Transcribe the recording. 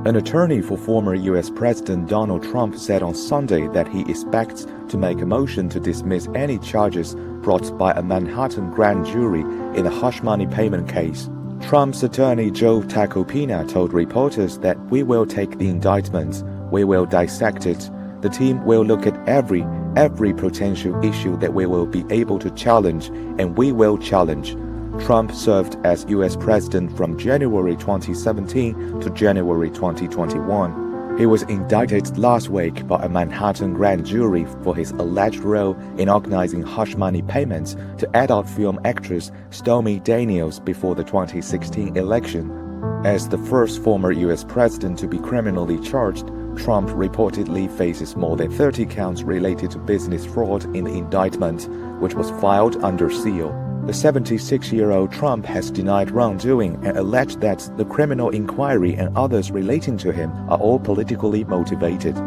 An attorney for former U.S. President Donald Trump said on Sunday that he expects to make a motion to dismiss any charges brought by a Manhattan grand jury in the hush-money payment case. Trump's attorney Joe Tacopina told reporters that we will take the indictment, we will dissect it. The team will look at every potential issue that we will be able to challenge, and we will challenge. Trump served as U.S. President from January 2017 to January 2021. He was indicted last week by a Manhattan grand jury for his alleged role in organizing hush-money payments to adult film actress Stormy Daniels before the 2016 election. As the first former U.S. president to be criminally charged, Trump reportedly faces more than 30 counts related to business fraud in the indictment, which was filed under seal. The 76-year-old Trump has denied wrongdoing and alleged that the criminal inquiry and others relating to him are all politically motivated.